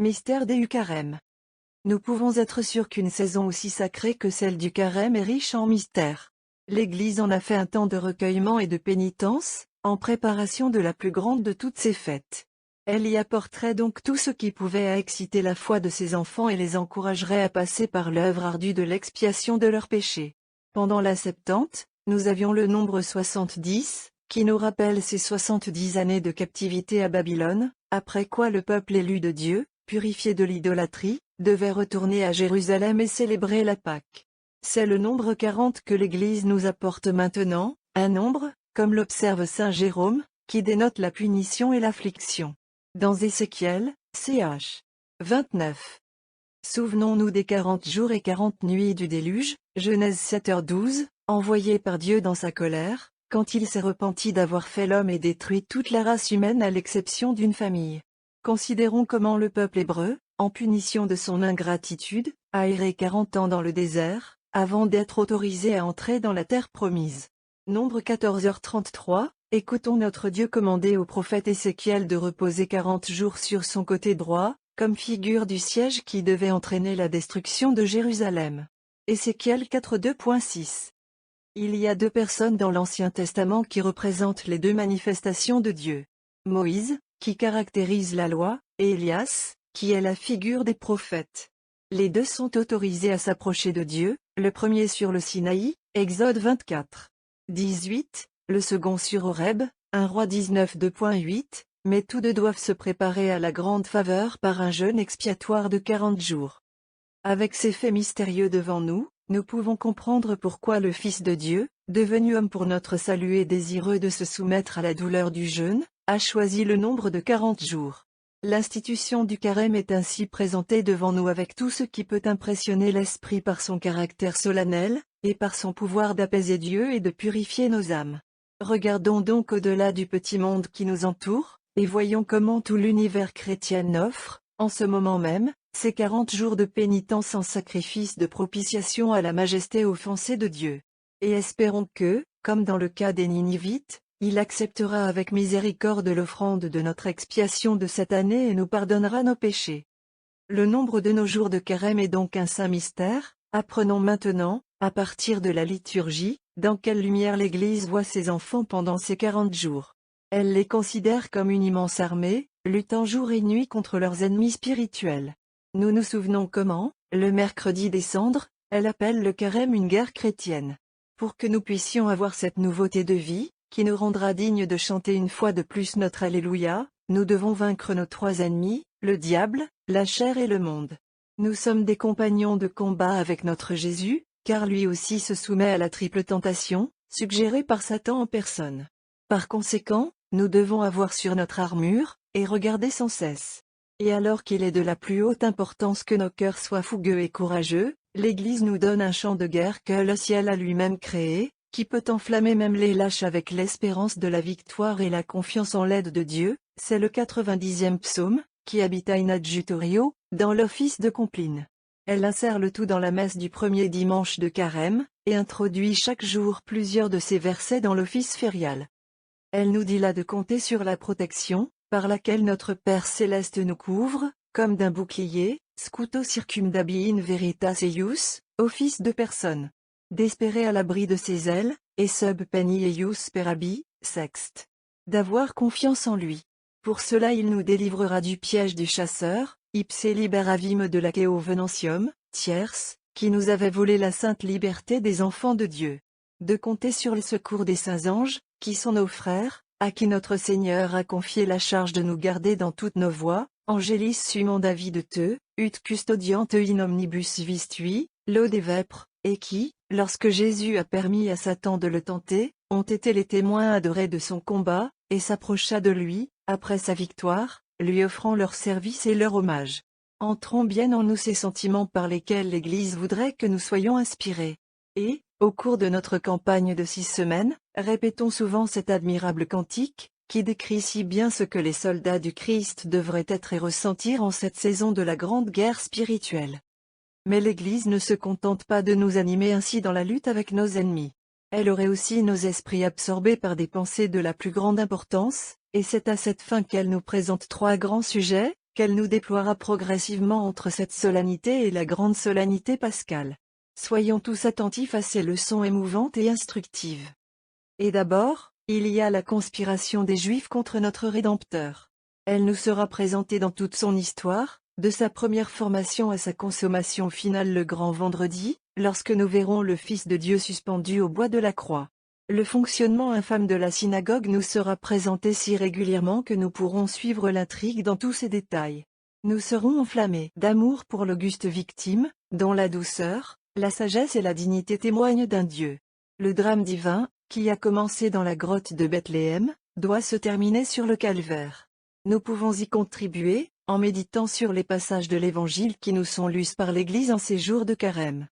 Mystère des Carême. Nous pouvons être sûrs qu'une saison aussi sacrée que celle du Carême est riche en mystères. L'Église en a fait un temps de recueillement et de pénitence, en préparation de la plus grande de toutes ces fêtes. Elle y apporterait donc tout ce qui pouvait exciter la foi de ses enfants et les encouragerait à passer par l'œuvre ardue de l'expiation de leurs péchés. Pendant la Septante, nous avions le nombre 70, qui nous rappelle ces 70 années de captivité à Babylone, après quoi le peuple élu de Dieu, purifié de l'idolâtrie, devait retourner à Jérusalem et célébrer la Pâque. C'est le nombre 40 que l'Église nous apporte maintenant, un nombre, comme l'observe saint Jérôme, qui dénote la punition et l'affliction. Dans Ézéchiel, ch. 29. Souvenons-nous des 40 jours et 40 nuits du déluge, Genèse 7h12, envoyé par Dieu dans sa colère, quand il s'est repenti d'avoir fait l'homme et détruit toute la race humaine à l'exception d'une famille. Considérons comment le peuple hébreu, en punition de son ingratitude, a erré 40 ans dans le désert, avant d'être autorisé à entrer dans la terre promise. Nombre 14h33, écoutons notre Dieu commander au prophète Ézéchiel de reposer 40 jours sur son côté droit, comme figure du siège qui devait entraîner la destruction de Jérusalem. Ézéchiel 4:2.6. Il y a deux personnes dans l'Ancien Testament qui représentent les deux manifestations de Dieu. Moïse, qui caractérise la loi, et Élias, qui est la figure des prophètes. Les deux sont autorisés à s'approcher de Dieu, le premier sur le Sinaï, Exode 24:18, le second sur Horeb, 1 Roi 19:2.8, mais tous deux doivent se préparer à la grande faveur par un jeûne expiatoire de 40 jours. Avec ces faits mystérieux devant nous, nous pouvons comprendre pourquoi le Fils de Dieu, devenu homme pour notre salut et désireux de se soumettre à la douleur du jeûne, a choisi le nombre de 40 jours. L'institution du carême est ainsi présentée devant nous avec tout ce qui peut impressionner l'esprit par son caractère solennel, et par son pouvoir d'apaiser Dieu et de purifier nos âmes. Regardons donc au-delà du petit monde qui nous entoure, et voyons comment tout l'univers chrétien offre, en ce moment même, ces 40 jours de pénitence en sacrifice de propitiation à la majesté offensée de Dieu. Et espérons que, comme dans le cas des Ninivites, il acceptera avec miséricorde l'offrande de notre expiation de cette année et nous pardonnera nos péchés. Le nombre de nos jours de carême est donc un saint mystère. Apprenons maintenant, à partir de la liturgie, dans quelle lumière l'Église voit ses enfants pendant ces 40 jours. Elle les considère comme une immense armée, luttant jour et nuit contre leurs ennemis spirituels. Nous nous souvenons comment, le mercredi des cendres, elle appelle le carême une guerre chrétienne. Pour que nous puissions avoir cette nouveauté de vie, qui nous rendra dignes de chanter une fois de plus notre Alléluia, nous devons vaincre nos trois ennemis, le diable, la chair et le monde. Nous sommes des compagnons de combat avec notre Jésus, car lui aussi se soumet à la triple tentation, suggérée par Satan en personne. Par conséquent, nous devons avoir sur notre armure, et regarder sans cesse. Et alors qu'il est de la plus haute importance que nos cœurs soient fougueux et courageux, l'Église nous donne un champ de guerre que le ciel a lui-même créé, qui peut enflammer même les lâches avec l'espérance de la victoire et la confiance en l'aide de Dieu. C'est le 90e psaume, qui habite in adjutorio, dans l'office de Compline. Elle insère le tout dans la messe du premier dimanche de carême, et introduit chaque jour plusieurs de ces versets dans l'office férial. Elle nous dit là de compter sur la protection, par laquelle notre Père Céleste nous couvre, comme d'un bouclier, scuto circumdabi in veritas eius, office de personne. D'espérer à l'abri de ses ailes, et sub peni eius sperabi, sext. D'avoir confiance en lui. Pour cela il nous délivrera du piège du chasseur, ipse liberavim de l'aceo venantium, tierce, qui nous avait volé la sainte liberté des enfants de Dieu. De compter sur le secours des saints anges, qui sont nos frères, à qui notre Seigneur a confié la charge de nous garder dans toutes nos voies, Angelis sumam David te, ut custodiant in omnibus vistui, laude et vêpres, et qui, lorsque Jésus a permis à Satan de le tenter, ont été les témoins adorés de son combat, et s'approcha de lui, après sa victoire, lui offrant leur service et leur hommage. Entrons bien en nous ces sentiments par lesquels l'Église voudrait que nous soyons inspirés. Et, au cours de notre campagne de 6 semaines, répétons souvent cet admirable cantique, qui décrit si bien ce que les soldats du Christ devraient être et ressentir en cette saison de la grande guerre spirituelle. Mais l'Église ne se contente pas de nous animer ainsi dans la lutte avec nos ennemis. Elle aurait aussi nos esprits absorbés par des pensées de la plus grande importance, et c'est à cette fin qu'elle nous présente 3 grands sujets, qu'elle nous déploiera progressivement entre cette solennité et la grande solennité pascale. Soyons tous attentifs à ces leçons émouvantes et instructives. Et d'abord, il y a la conspiration des Juifs contre notre Rédempteur. Elle nous sera présentée dans toute son histoire, de sa première formation à sa consommation finale le grand vendredi, lorsque nous verrons le Fils de Dieu suspendu au bois de la croix. Le fonctionnement infâme de la synagogue nous sera présenté si régulièrement que nous pourrons suivre l'intrigue dans tous ses détails. Nous serons enflammés d'amour pour l'auguste victime, dont la douceur, la sagesse et la dignité témoignent d'un Dieu. Le drame divin, qui a commencé dans la grotte de Bethléem, doit se terminer sur le calvaire. Nous pouvons y contribuer, en méditant sur les passages de l'Évangile qui nous sont lus par l'Église en ces jours de carême.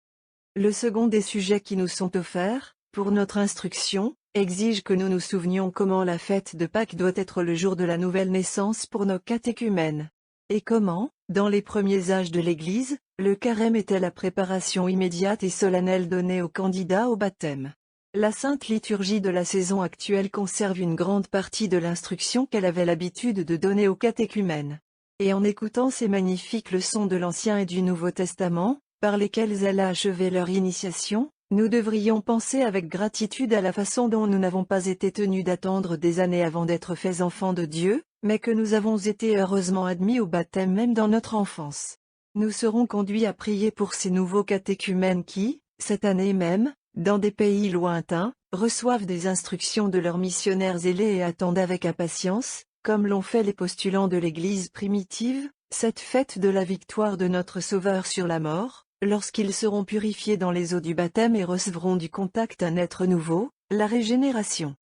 Le second des sujets qui nous sont offerts, pour notre instruction, exige que nous nous souvenions comment la fête de Pâques doit être le jour de la nouvelle naissance pour nos catéchumènes. Et comment, dans les premiers âges de l'Église, le carême était la préparation immédiate et solennelle donnée aux candidats au baptême. La sainte liturgie de la saison actuelle conserve une grande partie de l'instruction qu'elle avait l'habitude de donner aux catéchumènes. Et en écoutant ces magnifiques leçons de l'Ancien et du Nouveau Testament, par lesquelles elle a achevé leur initiation, nous devrions penser avec gratitude à la façon dont nous n'avons pas été tenus d'attendre des années avant d'être faits enfants de Dieu, mais que nous avons été heureusement admis au baptême même dans notre enfance. Nous serons conduits à prier pour ces nouveaux catéchumènes qui, cette année même, dans des pays lointains, reçoivent des instructions de leurs missionnaires zélés et attendent avec impatience, comme l'ont fait les postulants de l'Église primitive, cette fête de la victoire de notre Sauveur sur la mort, lorsqu'ils seront purifiés dans les eaux du baptême et recevront du contact un être nouveau, la régénération.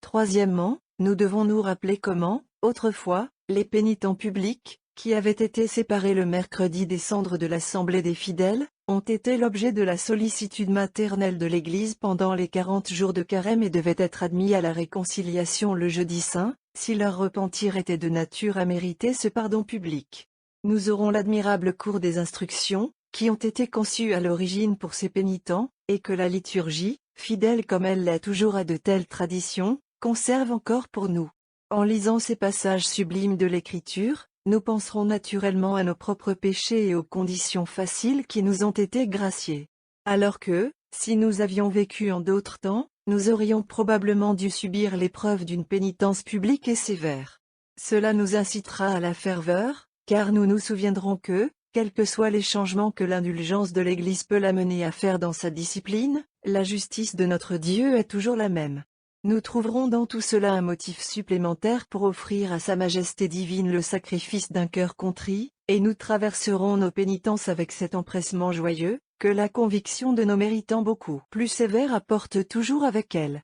Troisièmement, nous devons nous rappeler comment, autrefois, les pénitents publics, qui avaient été séparés le mercredi des cendres de l'Assemblée des fidèles, ont été l'objet de la sollicitude maternelle de l'Église pendant les 40 jours de carême et devaient être admis à la réconciliation le jeudi saint, si leur repentir était de nature à mériter ce pardon public. Nous aurons l'admirable cours des instructions, qui ont été conçues à l'origine pour ces pénitents, et que la liturgie, fidèle comme elle l'est toujours à de telles traditions, conserve encore pour nous. En lisant ces passages sublimes de l'Écriture, nous penserons naturellement à nos propres péchés et aux conditions faciles qui nous ont été graciées. Alors que, si nous avions vécu en d'autres temps, nous aurions probablement dû subir l'épreuve d'une pénitence publique et sévère. Cela nous incitera à la ferveur, car nous nous souviendrons que, quels que soient les changements que l'indulgence de l'Église peut l'amener à faire dans sa discipline, la justice de notre Dieu est toujours la même. Nous trouverons dans tout cela un motif supplémentaire pour offrir à Sa Majesté divine le sacrifice d'un cœur contrit, et nous traverserons nos pénitences avec cet empressement joyeux, que la conviction de nos méritants beaucoup plus sévères apporte toujours avec elle.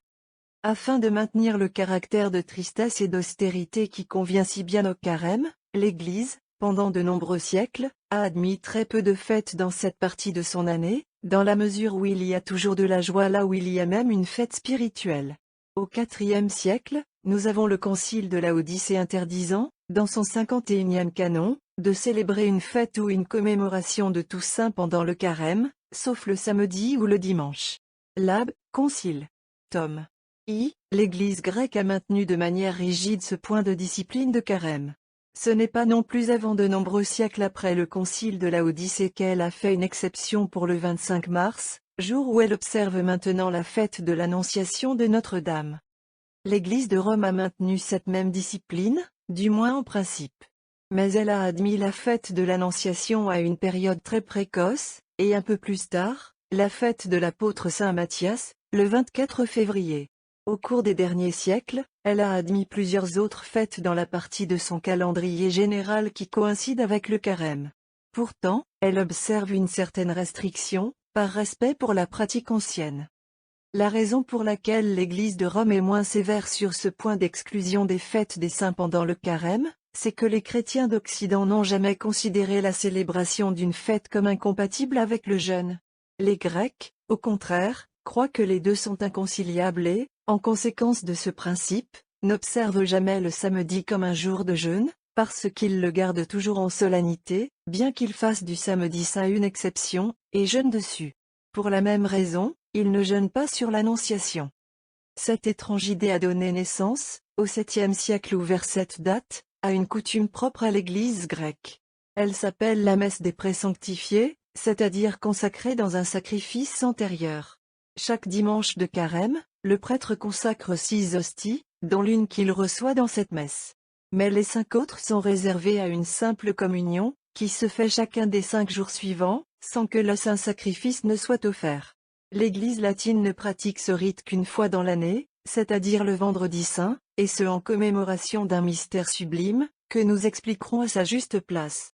Afin de maintenir le caractère de tristesse et d'austérité qui convient si bien au carême, l'Église, pendant de nombreux siècles, a admis très peu de fêtes dans cette partie de son année, dans la mesure où il y a toujours de la joie là où il y a même une fête spirituelle. Au IVe siècle, nous avons le concile de Laodicée interdisant, dans son 51e canon, de célébrer une fête ou une commémoration de Toussaint pendant le carême, sauf le samedi ou le dimanche. Lab, concile. Tome I, l'Église grecque a maintenu de manière rigide ce point de discipline de carême. Ce n'est pas non plus avant de nombreux siècles après le concile de Laodicée qu'elle a fait une exception pour le 25 mars, jour où elle observe maintenant la fête de l'Annonciation de Notre-Dame. L'Église de Rome a maintenu cette même discipline, du moins en principe. Mais elle a admis la fête de l'Annonciation à une période très précoce, et un peu plus tard, la fête de l'apôtre Saint Matthias, le 24 février. Au cours des derniers siècles, elle a admis plusieurs autres fêtes dans la partie de son calendrier général qui coïncide avec le carême. Pourtant, elle observe une certaine restriction, par respect pour la pratique ancienne. La raison pour laquelle l'Église de Rome est moins sévère sur ce point d'exclusion des fêtes des saints pendant le carême, c'est que les chrétiens d'Occident n'ont jamais considéré la célébration d'une fête comme incompatible avec le jeûne. Les Grecs, au contraire, croient que les deux sont inconciliables et, en conséquence de ce principe, n'observent jamais le samedi comme un jour de jeûne, parce qu'ils le gardent toujours en solennité, bien qu'ils fassent du samedi saint une exception, et jeûnent dessus. Pour la même raison, ils ne jeûnent pas sur l'Annonciation. Cette étrange idée a donné naissance, au 7e siècle ou vers cette date, a une coutume propre à l'Église grecque. Elle s'appelle la messe des présanctifiés, c'est-à-dire consacrée dans un sacrifice antérieur. Chaque dimanche de carême, le prêtre consacre 6 hosties, dont l'une qu'il reçoit dans cette messe. Mais les 5 autres sont réservées à une simple communion, qui se fait chacun des 5 jours suivants, sans que le saint sacrifice ne soit offert. L'Église latine ne pratique ce rite qu'une fois dans l'année, c'est-à-dire le vendredi saint, et ce en commémoration d'un mystère sublime, que nous expliquerons à sa juste place.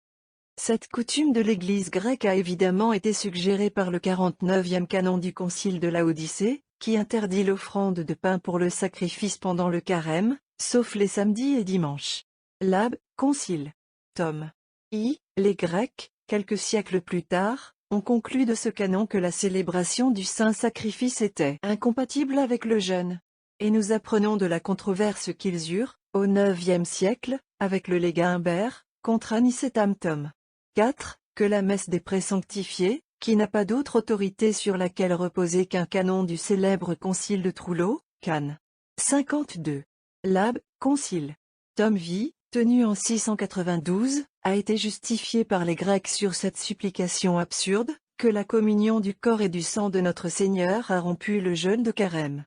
Cette coutume de l'Église grecque a évidemment été suggérée par le 49e canon du Concile de Laodicée, qui interdit l'offrande de pain pour le sacrifice pendant le carême, sauf les samedis et dimanches. Lab, Concile. Tome I. Les Grecs, quelques siècles plus tard, ont conclu de ce canon que la célébration du saint sacrifice était incompatible avec le jeûne. Et nous apprenons de la controverse qu'ils eurent, au IXe siècle, avec le légat Humbert, contre Anicetam Tome 4, que la messe des présanctifiés, qui n'a pas d'autre autorité sur laquelle reposer qu'un canon du célèbre concile de Trullo, Can. 52. Lab, Concile. Tome V, tenu en 692, a été justifié par les Grecs sur cette supplication absurde, que la communion du corps et du sang de notre Seigneur a rompu le jeûne de carême.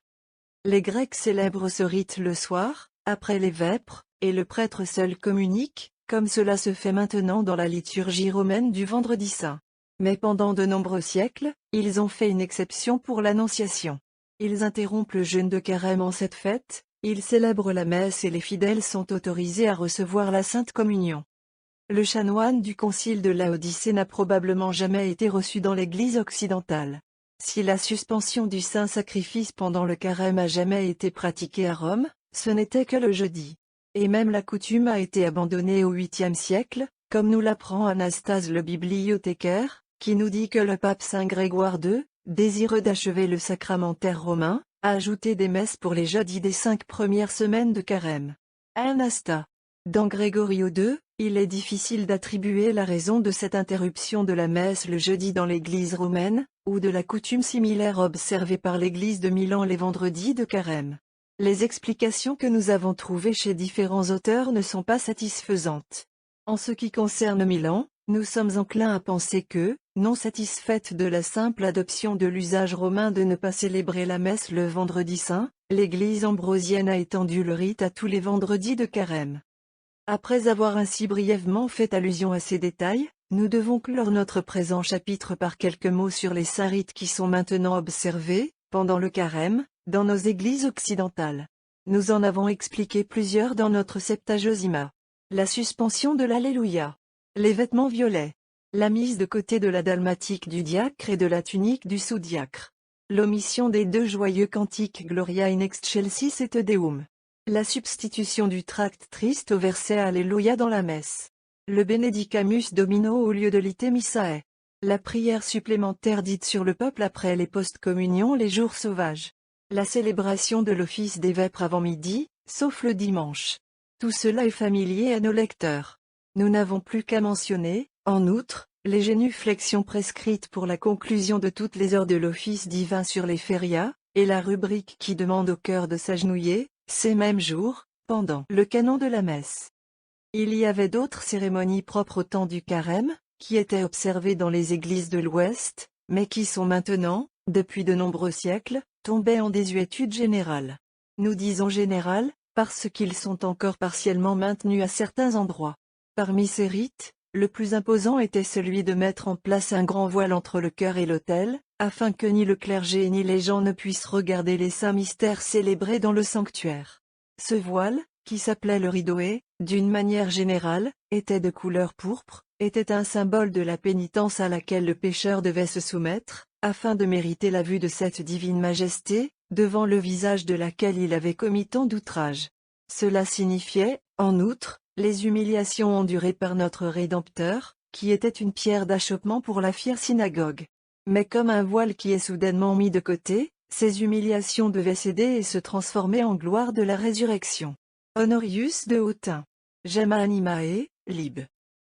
Les Grecs célèbrent ce rite le soir, après les vêpres, et le prêtre seul communique, comme cela se fait maintenant dans la liturgie romaine du Vendredi saint. Mais pendant de nombreux siècles, ils ont fait une exception pour l'Annonciation. Ils interrompent le jeûne de carême en cette fête, ils célèbrent la messe et les fidèles sont autorisés à recevoir la Sainte Communion. Le chanoine du concile de Laodicée n'a probablement jamais été reçu dans l'Église occidentale. Si la suspension du saint sacrifice pendant le carême a jamais été pratiquée à Rome, ce n'était que le jeudi. Et même la coutume a été abandonnée au 8e siècle, comme nous l'apprend Anastase le bibliothécaire, qui nous dit que le pape Saint Grégoire II, désireux d'achever le sacramentaire romain, a ajouté des messes pour les jeudis des 5 premières semaines de carême. Anasta. Dans Grégorio II, il est difficile d'attribuer la raison de cette interruption de la messe le jeudi dans l'Église romaine, ou de la coutume similaire observée par l'Église de Milan les vendredis de carême. Les explications que nous avons trouvées chez différents auteurs ne sont pas satisfaisantes. En ce qui concerne Milan, nous sommes enclins à penser que, non satisfaite de la simple adoption de l'usage romain de ne pas célébrer la messe le vendredi saint, l'Église ambrosienne a étendu le rite à tous les vendredis de carême. Après avoir ainsi brièvement fait allusion à ces détails, nous devons clore notre présent chapitre par quelques mots sur les saints rites qui sont maintenant observés, pendant le carême, dans nos églises occidentales. Nous en avons expliqué plusieurs dans notre Septuagesima. La suspension de l'Alléluia. Les vêtements violets. La mise de côté de la dalmatique du diacre et de la tunique du sous-diacre. L'omission des 2 joyeux cantiques Gloria in excelsis et Te Deum. La substitution du tract triste au verset Alléluia dans la messe. Le Benedicamus Domino au lieu de l'Ite Missae. La prière supplémentaire dite sur le peuple après les post-communions les jours sauvages. La célébration de l'office des vêpres avant midi, sauf le dimanche. Tout cela est familier à nos lecteurs. Nous n'avons plus qu'à mentionner, en outre, les génuflexions prescrites pour la conclusion de toutes les heures de l'office divin sur les férias, et la rubrique qui demande au cœur de s'agenouiller, ces mêmes jours, pendant le canon de la messe. Il y avait d'autres cérémonies propres au temps du carême, qui étaient observées dans les églises de l'Ouest, mais qui sont maintenant, depuis de nombreux siècles, tombées en désuétude générale. Nous disons générale, parce qu'ils sont encore partiellement maintenus à certains endroits. Parmi ces rites, le plus imposant était celui de mettre en place un grand voile entre le chœur et l'autel, afin que ni le clergé ni les gens ne puissent regarder les saints mystères célébrés dans le sanctuaire. Ce voile, qui s'appelait le rideaué, d'une manière générale, était de couleur pourpre, était un symbole de la pénitence à laquelle le pécheur devait se soumettre, afin de mériter la vue de cette divine majesté, devant le visage de laquelle il avait commis tant d'outrages. Cela signifiait, en outre, les humiliations endurées par notre Rédempteur, qui était une pierre d'achoppement pour la fière synagogue. Mais comme un voile qui est soudainement mis de côté, ces humiliations devaient céder et se transformer en gloire de la résurrection. Honorius de Autun. Gemma Animae, Lib.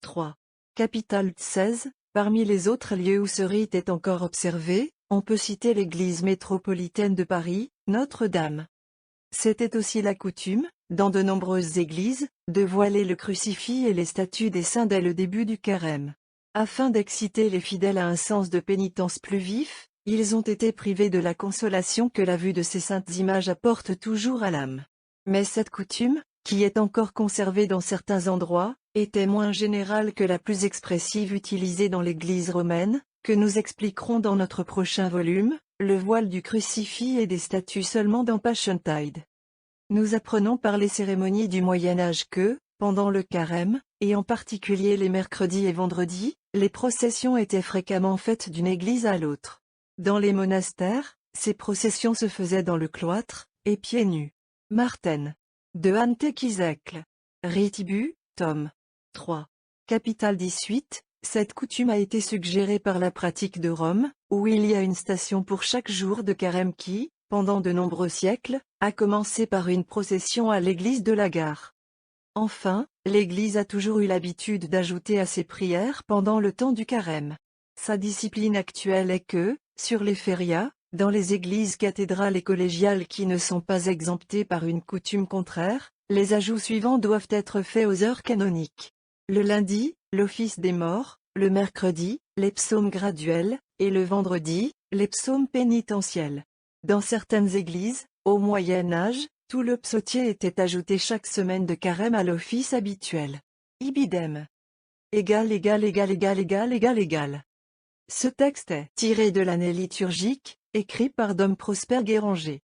3. Capitale 16. Parmi les autres lieux où ce rite est encore observé, on peut citer l'église métropolitaine de Paris, Notre-Dame. C'était aussi la coutume, dans de nombreuses églises, de voiler le crucifix et les statues des saints dès le début du carême. Afin d'exciter les fidèles à un sens de pénitence plus vif, ils ont été privés de la consolation que la vue de ces saintes images apporte toujours à l'âme. Mais cette coutume, qui est encore conservée dans certains endroits, était moins générale que la plus expressive utilisée dans l'Église romaine, que nous expliquerons dans notre prochain volume, le voile du crucifix et des statues seulement dans Passiontide. Nous apprenons par les cérémonies du Moyen-Âge que, pendant le carême, et en particulier les mercredis et vendredis, les processions étaient fréquemment faites d'une église à l'autre. Dans les monastères, ces processions se faisaient dans le cloître, et pieds nus. Martène. De Antekizecle. Ritibu, tome 3. Capital 18, cette coutume a été suggérée par la pratique de Rome, où il y a une station pour chaque jour de carême qui, pendant de nombreux siècles, a commencé par une procession à l'église de la gare. Enfin, l'Église a toujours eu l'habitude d'ajouter à ses prières pendant le temps du carême. Sa discipline actuelle est que, sur les férias, dans les églises cathédrales et collégiales qui ne sont pas exemptées par une coutume contraire, les ajouts suivants doivent être faits aux heures canoniques. Le lundi, l'office des morts, le mercredi, les psaumes graduels, et le vendredi, les psaumes pénitentiels. Dans certaines églises, au Moyen Âge, tout le psautier était ajouté chaque semaine de carême à l'office habituel. Ibidem. Égal. Ce texte est tiré de l'année liturgique, écrit par Dom Prosper Guéranger.